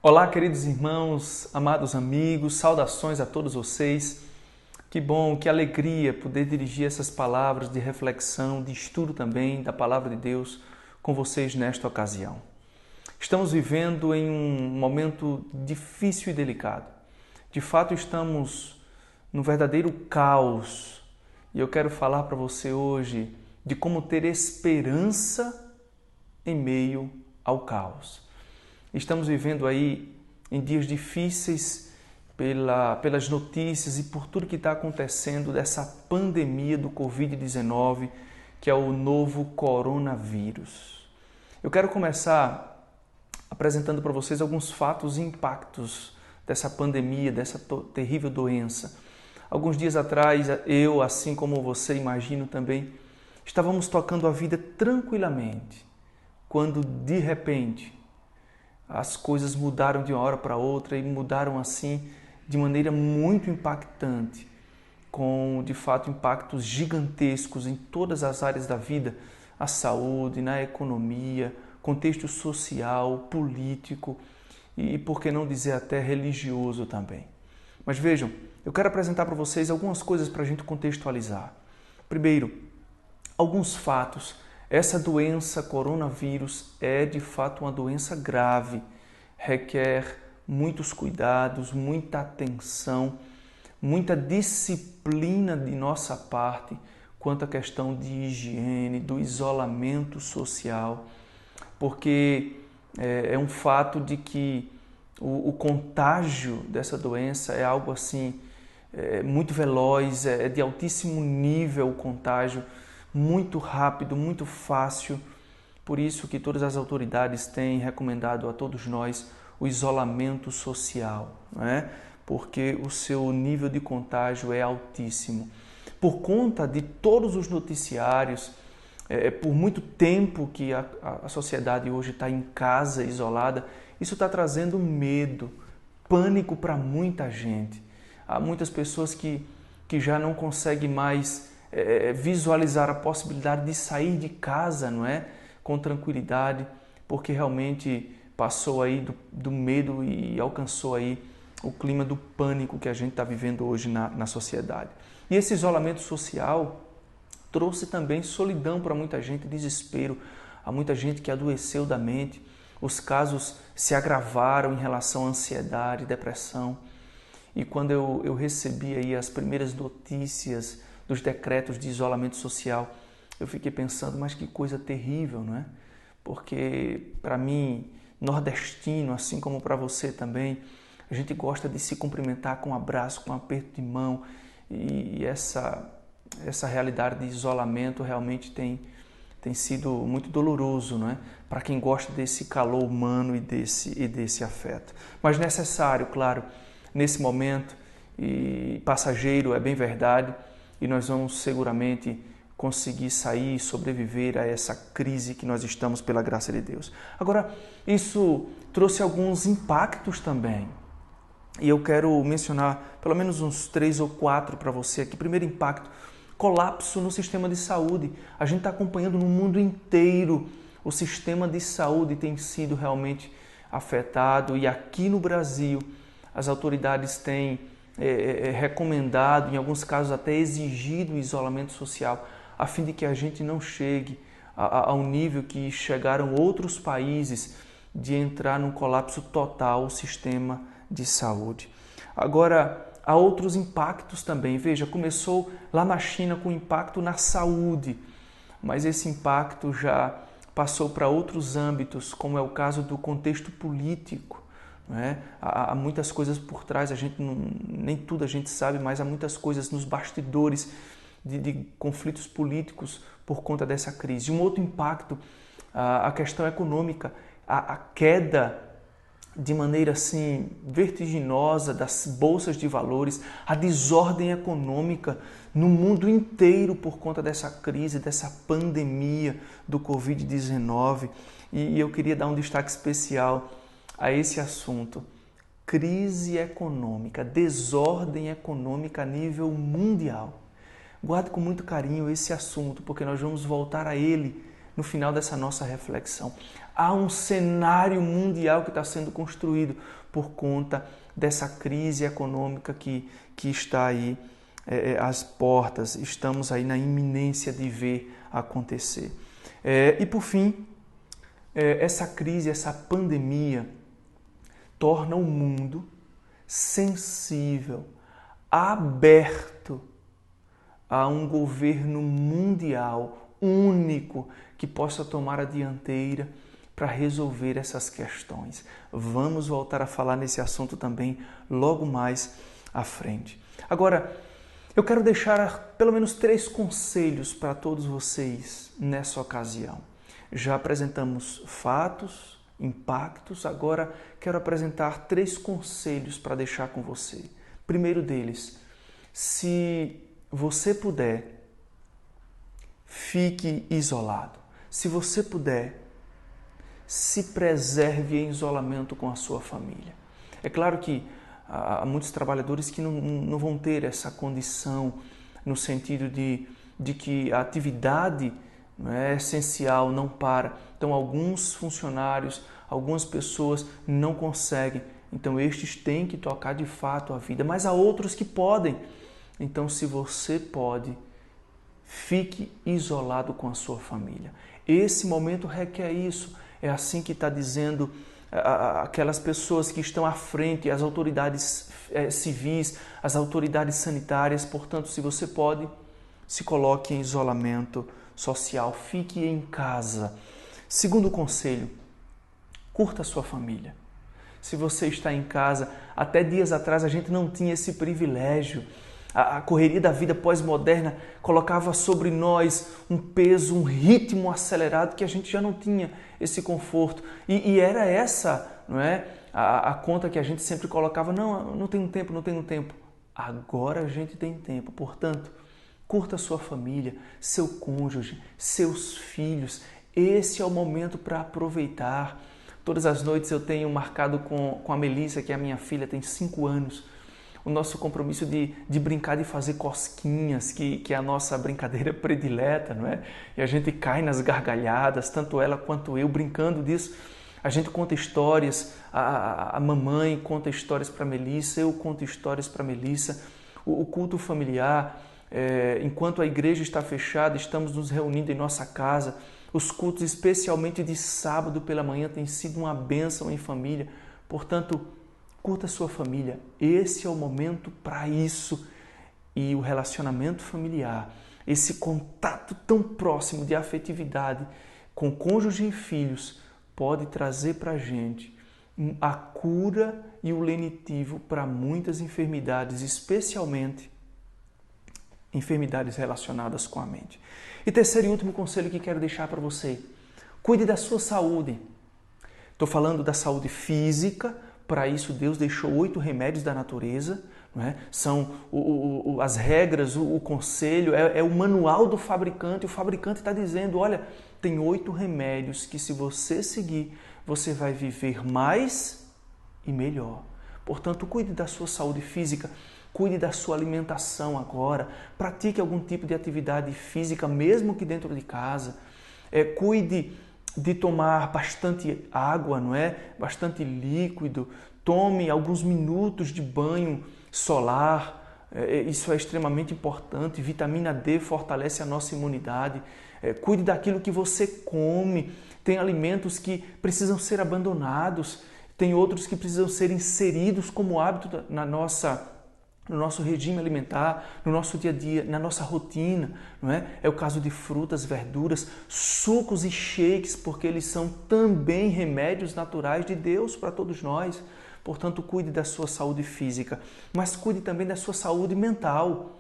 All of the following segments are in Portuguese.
Olá, queridos irmãos, amados amigos, saudações a todos vocês. Que bom, que alegria poder dirigir essas palavras de reflexão, de estudo também da Palavra de Deus com vocês nesta ocasião. Estamos vivendo em um momento difícil e delicado. De fato, estamos num verdadeiro caos e eu quero falar para você hoje de como ter esperança em meio ao caos. Estamos vivendo aí em dias difíceis pelas notícias e por tudo que está acontecendo dessa pandemia do Covid-19, que é o novo coronavírus. Eu quero começar apresentando para vocês alguns fatos e impactos dessa pandemia, dessa terrível doença. Alguns dias atrás, eu, assim como você, imagino também, estávamos tocando a vida tranquilamente, quando de repente as coisas mudaram de uma hora para outra e mudaram assim de maneira muito impactante, com de fato impactos gigantescos em todas as áreas da vida, a saúde, na economia, contexto social, político e, por que não dizer, até religioso também. Mas vejam, eu quero apresentar para vocês algumas coisas para a gente contextualizar. Primeiro, alguns fatos. Essa doença, coronavírus, é de fato uma doença grave, requer muitos cuidados, muita atenção, muita disciplina de nossa parte quanto à questão de higiene, do isolamento social, porque é um fato de que o contágio dessa doença é algo assim muito veloz, é de altíssimo nível o contágio, muito rápido, muito fácil. Por isso que todas as autoridades têm recomendado a todos nós o isolamento social, não é? Porque o seu nível de contágio é altíssimo. Por conta de todos os noticiários, por muito tempo que a sociedade hoje está em casa, isolada, isso está trazendo medo, pânico para muita gente. Há muitas pessoas que já não conseguem mais visualizar a possibilidade de sair de casa, não é? Com tranquilidade, porque realmente passou aí do medo e alcançou aí o clima do pânico que a gente está vivendo hoje na sociedade. E esse isolamento social trouxe também solidão para muita gente, desespero, há muita gente que adoeceu da mente, os casos se agravaram em relação à ansiedade, depressão. E quando eu recebi aí as primeiras notícias dos decretos de isolamento social, eu fiquei pensando, mas que coisa terrível, não é? Porque para mim, nordestino, assim como para você também, a gente gosta de se cumprimentar com um abraço, com um aperto de mão, e essa realidade de isolamento realmente tem sido muito doloroso, não é? Para quem gosta desse calor humano e desse afeto. Mas necessário, claro, nesse momento, e passageiro, é bem verdade, e nós vamos seguramente conseguir sair e sobreviver a essa crise que nós estamos pela graça de Deus. Agora, isso trouxe alguns impactos também, e eu quero mencionar pelo menos uns 3 ou 4 para você aqui. Primeiro impacto, colapso no sistema de saúde. A gente está acompanhando no mundo inteiro, o sistema de saúde tem sido realmente afetado, e aqui no Brasil as autoridades têm recomendado, em alguns casos até exigido o isolamento social, a fim de que a gente não chegue ao nível que chegaram outros países de entrar num colapso total o sistema de saúde. Agora, há outros impactos também. Veja, começou lá na China com impacto na saúde, mas esse impacto já passou para outros âmbitos, como é o caso do contexto político. Não é? Há muitas coisas por trás, nem tudo a gente sabe, mas há muitas coisas nos bastidores de conflitos políticos por conta dessa crise. Um outro impacto, a questão econômica, a queda de maneira assim vertiginosa das bolsas de valores, a desordem econômica no mundo inteiro por conta dessa crise, dessa pandemia do Covid-19. E eu queria dar um destaque especial a esse assunto. Crise econômica, desordem econômica a nível mundial. Guarde com muito carinho esse assunto, porque nós vamos voltar a ele no final dessa nossa reflexão. Há um cenário mundial que está sendo construído por conta dessa crise econômica que está aí às portas. Estamos aí na iminência de ver acontecer. E por fim, essa crise, essa pandemia torna o mundo sensível, aberto a um governo mundial único que possa tomar a dianteira para resolver essas questões. Vamos voltar a falar nesse assunto também logo mais à frente. Agora, eu quero deixar pelo menos 3 conselhos para todos vocês nessa ocasião. Já apresentamos fatos, impactos, agora quero apresentar 3 conselhos para deixar com você. Primeiro deles, se você puder, fique isolado. Se você puder, se preserve em isolamento com a sua família. É claro que há muitos trabalhadores que não vão ter essa condição no sentido de que a atividade essencial não para. Então, alguns funcionários, algumas pessoas não conseguem. Então, estes têm que tocar de fato a vida. Mas há outros que podem. Então, se você pode, fique isolado com a sua família. Esse momento requer isso. É assim que está dizendo aquelas pessoas que estão à frente, as autoridades civis, as autoridades sanitárias. Portanto, se você pode, se coloque em isolamento social, fique em casa. Segundo conselho, curta a sua família. Se você está em casa, até dias atrás a gente não tinha esse privilégio. A correria da vida pós-moderna colocava sobre nós um peso, um ritmo acelerado que a gente já não tinha esse conforto. E era essa, não é, a conta que a gente sempre colocava, não tenho tempo, não tenho tempo. Agora a gente tem tempo, portanto, curta a sua família, seu cônjuge, seus filhos. Esse é o momento para aproveitar. Todas as noites eu tenho marcado com a Melissa, que é a minha filha, tem 5 anos, o nosso compromisso de brincar, de fazer cosquinhas, que é a nossa brincadeira predileta, não é? E a gente cai nas gargalhadas, tanto ela quanto eu, brincando disso. A gente conta histórias, a mamãe conta histórias para a Melissa, eu conto histórias para a Melissa. O culto familiar, enquanto a igreja está fechada, estamos nos reunindo em nossa casa. Os cultos, especialmente de sábado pela manhã, têm sido uma bênção em família. Portanto, curta a sua família. Esse é o momento para isso. E o relacionamento familiar, esse contato tão próximo de afetividade com cônjuge e filhos, pode trazer para a gente a cura e o lenitivo para muitas enfermidades, especialmente enfermidades relacionadas com a mente. E terceiro e último conselho que quero deixar para você: cuide da sua saúde. Estou falando da saúde física. Para isso, Deus deixou 8 remédios da natureza, não é? São as regras, o conselho, é o manual do fabricante. O fabricante está dizendo, olha, tem 8 remédios que se você seguir, você vai viver mais e melhor. Portanto, cuide da sua saúde física, cuide da sua alimentação agora, pratique algum tipo de atividade física, mesmo que dentro de casa, cuide de tomar bastante água, não é? Bastante líquido, tome alguns minutos de banho solar, isso é extremamente importante. Vitamina D fortalece a nossa imunidade. Cuide daquilo que você come. Tem alimentos que precisam ser abandonados, tem outros que precisam ser inseridos como hábito no nosso regime alimentar, no nosso dia a dia, na nossa rotina, não é? É o caso de frutas, verduras, sucos e shakes, porque eles são também remédios naturais de Deus para todos nós. Portanto, cuide da sua saúde física, mas cuide também da sua saúde mental,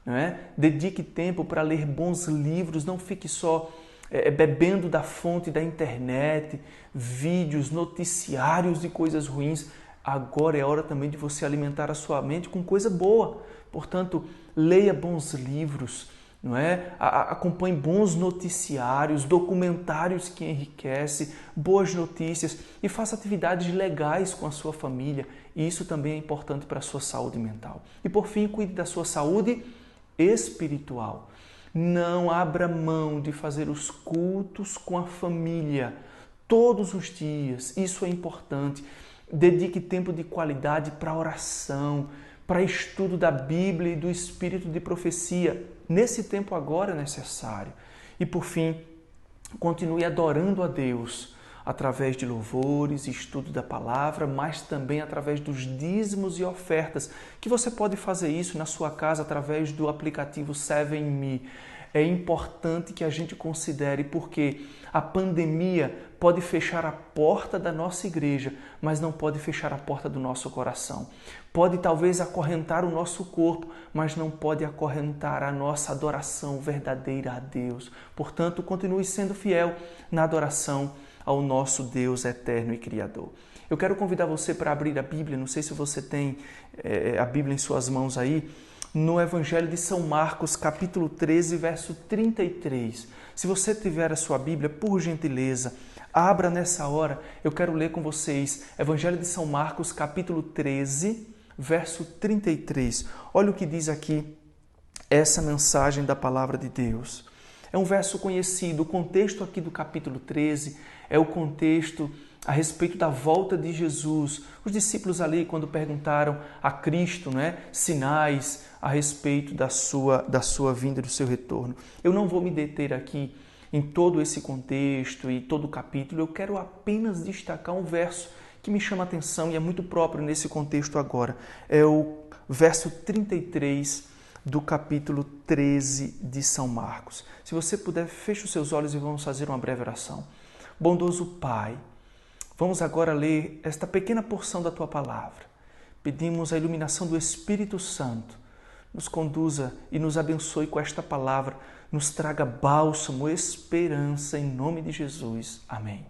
não é? Dedique tempo para ler bons livros, não fique só bebendo da fonte da internet, vídeos, noticiários de coisas ruins. Agora é hora também de você alimentar a sua mente com coisa boa. Portanto, leia bons livros, não é? Acompanhe bons noticiários, documentários que enriquecem, boas notícias e faça atividades legais com a sua família. E isso também é importante para a sua saúde mental. E por fim, cuide da sua saúde espiritual. Não abra mão de fazer os cultos com a família todos os dias. Isso é importante. Dedique tempo de qualidade para oração, para estudo da Bíblia e do espírito de profecia. Nesse tempo agora é necessário. E por fim, continue adorando a Deus através de louvores, estudo da palavra, mas também através dos dízimos e ofertas, que você pode fazer isso na sua casa através do aplicativo 7Me. É importante que a gente considere, porque a pandemia pode fechar a porta da nossa igreja, mas não pode fechar a porta do nosso coração. Pode talvez acorrentar o nosso corpo, mas não pode acorrentar a nossa adoração verdadeira a Deus. Portanto, continue sendo fiel na adoração ao nosso Deus eterno e Criador. Eu quero convidar você para abrir a Bíblia, não sei se você tem a Bíblia em suas mãos aí, no Evangelho de São Marcos, capítulo 13, verso 33. Se você tiver a sua Bíblia, por gentileza, abra nessa hora. Eu quero ler com vocês Evangelho de São Marcos, capítulo 13, verso 33. Olha o que diz aqui essa mensagem da palavra de Deus. É um verso conhecido. O contexto aqui do capítulo 13 é o contexto a respeito da volta de Jesus. Os discípulos ali, quando perguntaram a Cristo, sinais a respeito da sua vinda, do seu retorno. Eu não vou me deter aqui em todo esse contexto e todo o capítulo. Eu quero apenas destacar um verso que me chama a atenção e é muito próprio nesse contexto agora. É o verso 33 do capítulo 13 de São Marcos. Se você puder, feche os seus olhos e vamos fazer uma breve oração. Bondoso Pai, vamos agora ler esta pequena porção da Tua Palavra. Pedimos a iluminação do Espírito Santo. Nos conduza e nos abençoe com esta palavra. Nos traga bálsamo, esperança, em nome de Jesus. Amém.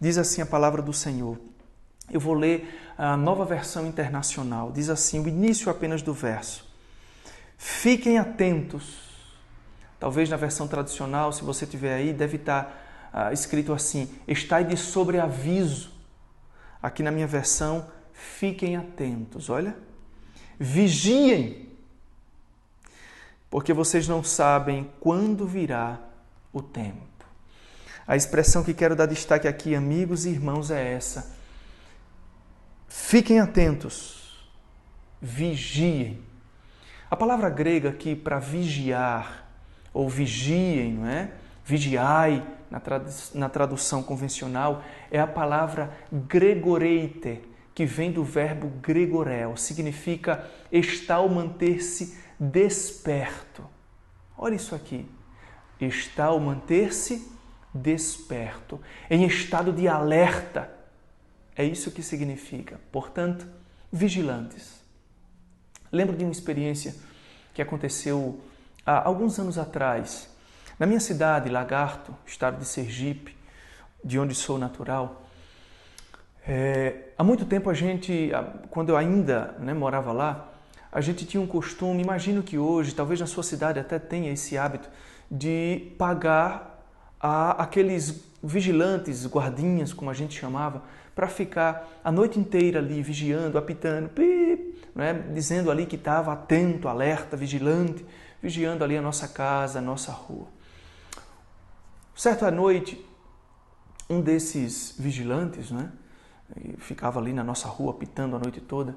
Diz assim a palavra do Senhor. Eu vou ler a Nova Versão Internacional. Diz assim, o início apenas do verso. Fiquem atentos. Talvez na versão tradicional, se você tiver aí, deve estar escrito assim, estai de sobreaviso. Aqui na minha versão, fiquem atentos. Olha, vigiem, porque vocês não sabem quando virá o tempo. A expressão que quero dar destaque aqui, amigos e irmãos, é essa. Fiquem atentos, vigiem. A palavra grega aqui para vigiar, ou vigiem, não é? Vigiai, na tradução convencional, é a palavra gregoreite, que vem do verbo gregorel, significa estar ou manter-se desperto. Olha isso aqui, estar ou manter-se desperto, em estado de alerta. É isso que significa, portanto, vigilantes. Lembro de uma experiência que aconteceu há alguns anos atrás. Na minha cidade, Lagarto, estado de Sergipe, de onde sou natural, há muito tempo quando eu ainda morava lá, a gente tinha um costume, imagino que hoje, talvez na sua cidade até tenha esse hábito, de pagar aqueles vigilantes, guardinhas, como a gente chamava, para ficar a noite inteira ali vigiando, apitando, dizendo ali que estava atento, alerta, vigilante, vigiando ali a nossa casa, a nossa rua. Certa noite, um desses vigilantes, ficava ali na nossa rua apitando a noite toda,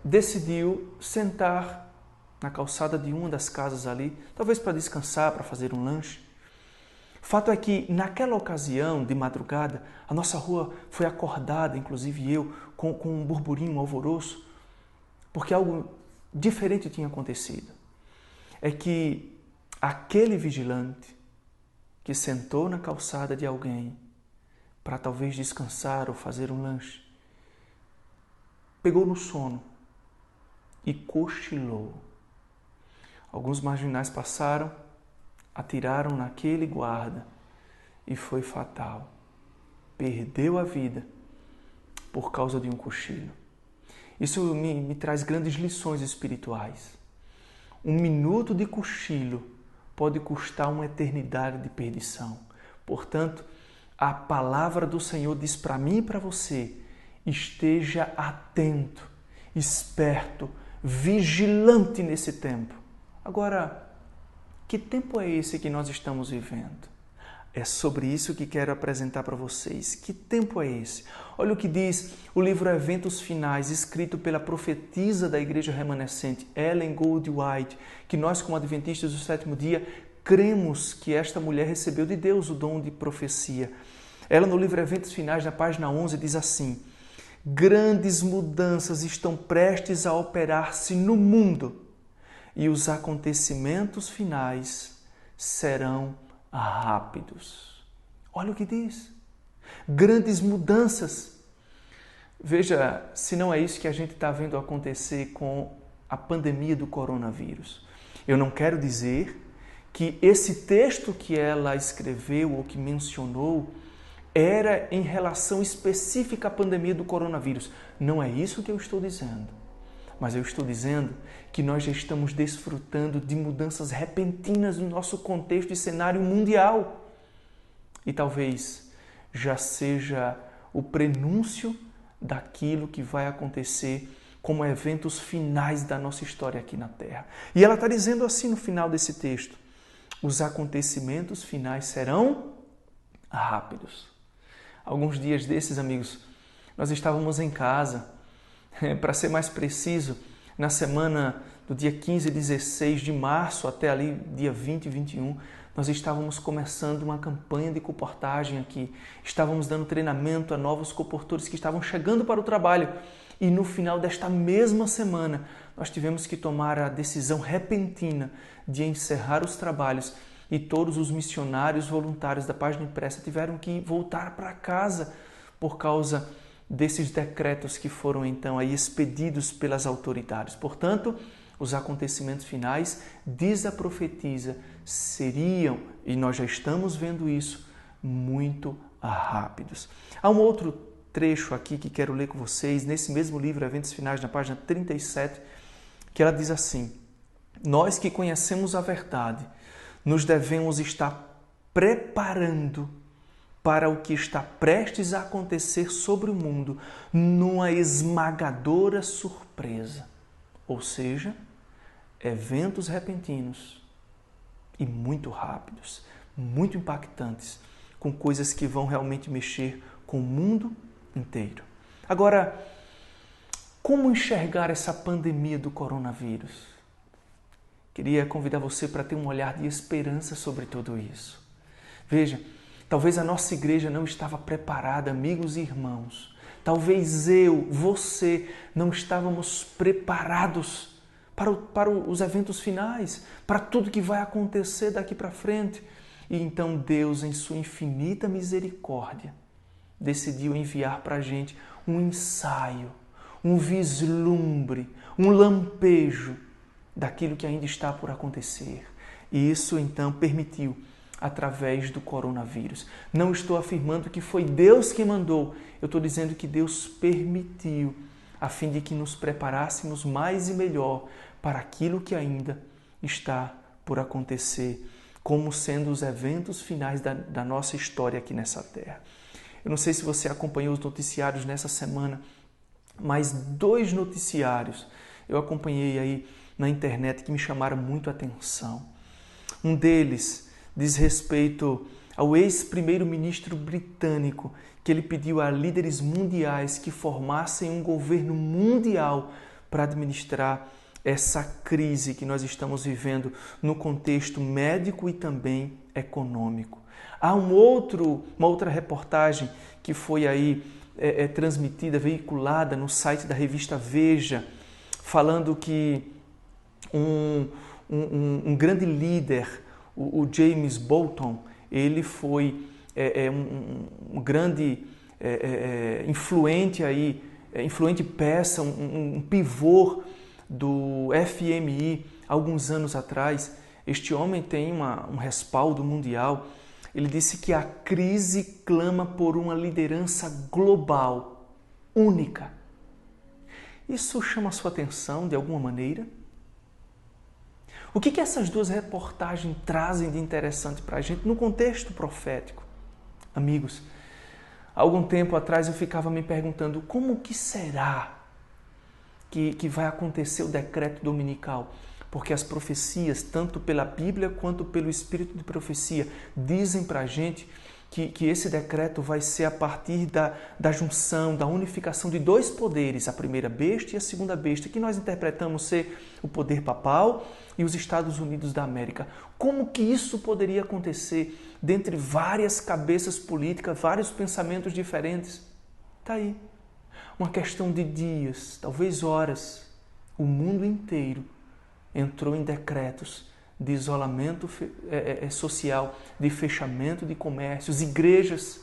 decidiu sentar na calçada de uma das casas ali, talvez para descansar, para fazer um lanche. Fato é que, naquela ocasião, de madrugada, a nossa rua foi acordada, inclusive eu, com um burburinho, um alvoroço, porque algo diferente tinha acontecido. É que aquele vigilante que sentou na calçada de alguém para talvez descansar ou fazer um lanche, pegou no sono e cochilou. Alguns marginais passaram, atiraram naquele guarda e foi fatal. Perdeu a vida por causa de um cochilo. Isso me traz grandes lições espirituais. Um minuto de cochilo pode custar uma eternidade de perdição. Portanto, a palavra do Senhor diz para mim e para você, esteja atento, esperto, vigilante nesse tempo. Agora, Que tempo é esse que nós estamos vivendo? É sobre isso que quero apresentar para vocês. Que tempo é esse? Olha o que diz o livro Eventos Finais, escrito pela profetisa da Igreja Remanescente, Ellen Gold White, que nós, como adventistas do sétimo dia, cremos que esta mulher recebeu de Deus o dom de profecia. Ela, no livro Eventos Finais, na página 11, diz assim: grandes mudanças estão prestes a operar-se no mundo e os acontecimentos finais serão rápidos. Olha o que diz. Grandes mudanças. Veja, se não é isso que a gente está vendo acontecer com a pandemia do coronavírus. Eu não quero dizer que esse texto que ela escreveu ou que mencionou era em relação específica à pandemia do coronavírus. Não é isso que eu estou dizendo. Mas eu estou dizendo que nós já estamos desfrutando de mudanças repentinas no nosso contexto e cenário mundial. E talvez já seja o prenúncio daquilo que vai acontecer como eventos finais da nossa história aqui na Terra. E ela está dizendo assim no final desse texto: os acontecimentos finais serão rápidos. Alguns dias desses, amigos, nós estávamos em casa. Para ser mais preciso, na semana do dia 15 e 16 de março até ali dia 20 e 21, nós estávamos começando uma campanha de comportagem aqui. Estávamos dando treinamento a novos comportores que estavam chegando para o trabalho. E no final desta mesma semana, nós tivemos que tomar a decisão repentina de encerrar os trabalhos e todos os missionários voluntários da Página Impressa tiveram que voltar para casa por causa desses decretos que foram então aí expedidos pelas autoridades. Portanto, os acontecimentos finais, diz a profetisa, seriam, e nós já estamos vendo isso, muito rápidos. Há um outro trecho aqui que quero ler com vocês, nesse mesmo livro, Eventos Finais, na página 37, que ela diz assim: nós que conhecemos a verdade, nos devemos estar preparando para o que está prestes a acontecer sobre o mundo numa esmagadora surpresa. Ou seja, eventos repentinos e muito rápidos, muito impactantes, com coisas que vão realmente mexer com o mundo inteiro. Agora, como enxergar essa pandemia do coronavírus? Queria convidar você para ter um olhar de esperança sobre tudo isso. Veja, talvez a nossa igreja não estava preparada, amigos e irmãos. Talvez você, não estávamos preparados para os eventos finais, para tudo que vai acontecer daqui para frente. E então Deus, em sua infinita misericórdia, decidiu enviar para a gente um ensaio, um vislumbre, um lampejo daquilo que ainda está por acontecer. E isso então permitiu através do coronavírus. Não estou afirmando que foi Deus que mandou, eu estou dizendo que Deus permitiu, a fim de que nos preparássemos mais e melhor para aquilo que ainda está por acontecer, como sendo os eventos finais da nossa história aqui nessa terra. Eu não sei se você acompanhou os noticiários nessa semana, mas 2 noticiários eu acompanhei aí na internet que me chamaram muito a atenção. Um deles diz respeito ao ex-primeiro-ministro britânico, que ele pediu a líderes mundiais que formassem um governo mundial para administrar essa crise que nós estamos vivendo no contexto médico e também econômico. Há uma outra reportagem que foi aí transmitida, veiculada no site da revista Veja, falando que um grande líder, o James Bolton, ele foi um grande influente peça, um pivô do FMI alguns anos atrás. Este homem tem um respaldo mundial. Ele disse que a crise clama por uma liderança global, única. Isso chama a sua atenção de alguma maneira? O que essas 2 reportagens trazem de interessante para a gente no contexto profético? Amigos, há algum tempo atrás eu ficava me perguntando como que será que vai acontecer o decreto dominical? Porque as profecias, tanto pela Bíblia quanto pelo Espírito de profecia, dizem para a gente que esse decreto vai ser a partir da junção, da unificação de dois poderes, a primeira besta e a segunda besta, que nós interpretamos ser o poder papal e os Estados Unidos da América. Como que isso poderia acontecer dentre várias cabeças políticas, vários pensamentos diferentes? Está aí. Uma questão de dias, talvez horas. O mundo inteiro entrou em decretos de isolamento social, de fechamento de comércios, igrejas.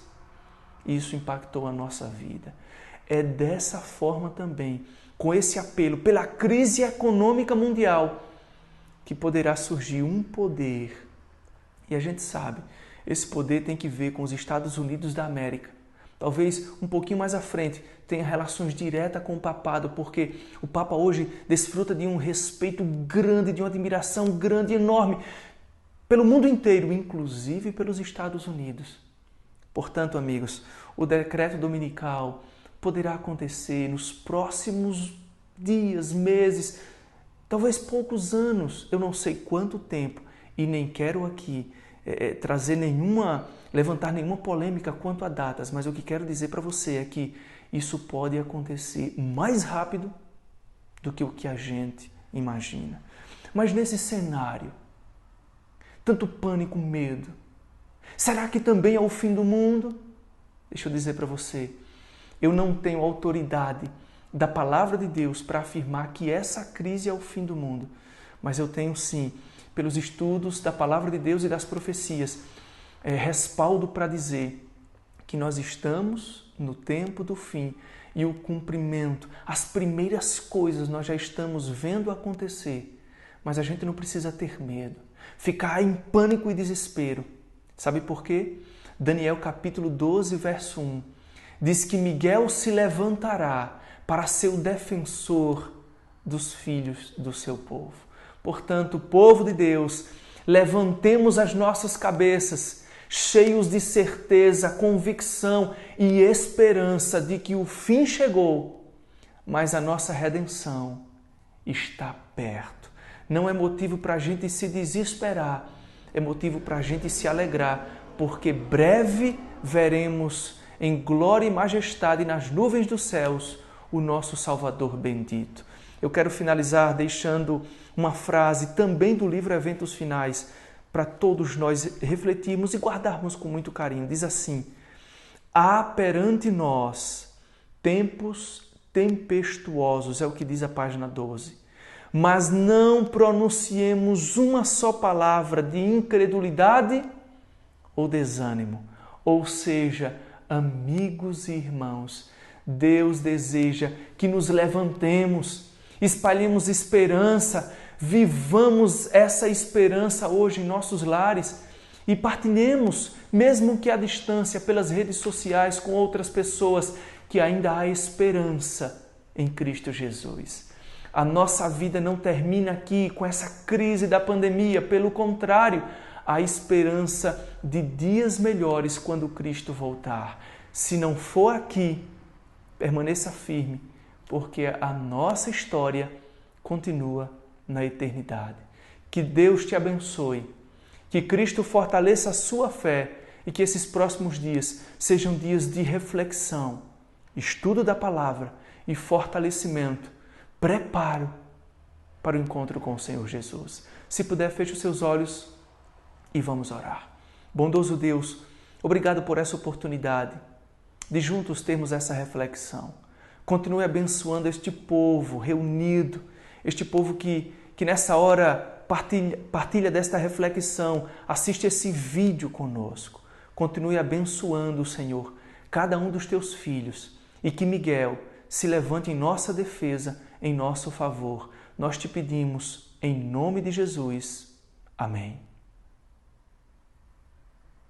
Isso impactou a nossa vida. É dessa forma também, com esse apelo pela crise econômica mundial, que poderá surgir um poder. E a gente sabe, esse poder tem que ver com os Estados Unidos da América. Talvez um pouquinho mais à frente tenha relações diretas com o papado, porque o Papa hoje desfruta de um respeito grande, de uma admiração grande, enorme, pelo mundo inteiro, inclusive pelos Estados Unidos. Portanto, amigos, o decreto dominical poderá acontecer nos próximos dias, meses, talvez poucos anos, eu não sei quanto tempo, e nem quero aqui levantar nenhuma polêmica quanto a datas, mas o que quero dizer para você é que isso pode acontecer mais rápido do que o que a gente imagina. Mas nesse cenário, tanto pânico, medo, será que também é o fim do mundo? Deixa eu dizer para você, eu não tenho autoridade da palavra de Deus para afirmar que essa crise é o fim do mundo, mas eu tenho sim, pelos estudos da palavra de Deus e das profecias, respaldo para dizer que nós estamos no tempo do fim e o cumprimento, as primeiras coisas nós já estamos vendo acontecer, mas a gente não precisa ter medo, ficar em pânico e desespero. Sabe por quê? Daniel capítulo 12, verso 1, diz que Miguel se levantará para ser o defensor dos filhos do seu povo. Portanto, povo de Deus, levantemos as nossas cabeças, cheios de certeza, convicção e esperança de que o fim chegou, mas a nossa redenção está perto. Não é motivo para a gente se desesperar, é motivo para a gente se alegrar, porque breve veremos em glória e majestade nas nuvens dos céus o nosso Salvador bendito. Eu quero finalizar deixando uma frase também do livro Eventos Finais para todos nós refletirmos e guardarmos com muito carinho. Diz assim: há perante nós tempos tempestuosos, é o que diz a página 12, mas não pronunciemos uma só palavra de incredulidade ou desânimo. Ou seja, amigos e irmãos, Deus deseja que nos levantemos, espalhemos esperança, vivamos essa esperança hoje em nossos lares e partilhemos, mesmo que à distância, pelas redes sociais com outras pessoas, que ainda há esperança em Cristo Jesus. A nossa vida não termina aqui com essa crise da pandemia, pelo contrário, há esperança de dias melhores quando Cristo voltar. Se não for aqui, permaneça firme, porque a nossa história continua na eternidade. Que Deus te abençoe, que Cristo fortaleça a sua fé e que esses próximos dias sejam dias de reflexão, estudo da palavra e fortalecimento, preparo para o encontro com o Senhor Jesus. Se puder, feche os seus olhos e vamos orar. Bondoso Deus, obrigado por essa oportunidade de juntos termos essa reflexão. Continue abençoando este povo reunido, este povo que nessa hora partilha desta reflexão, assiste esse vídeo conosco. Continue abençoando, Senhor, cada um dos teus filhos e que Miguel se levante em nossa defesa, em nosso favor. Nós te pedimos, em nome de Jesus. Amém.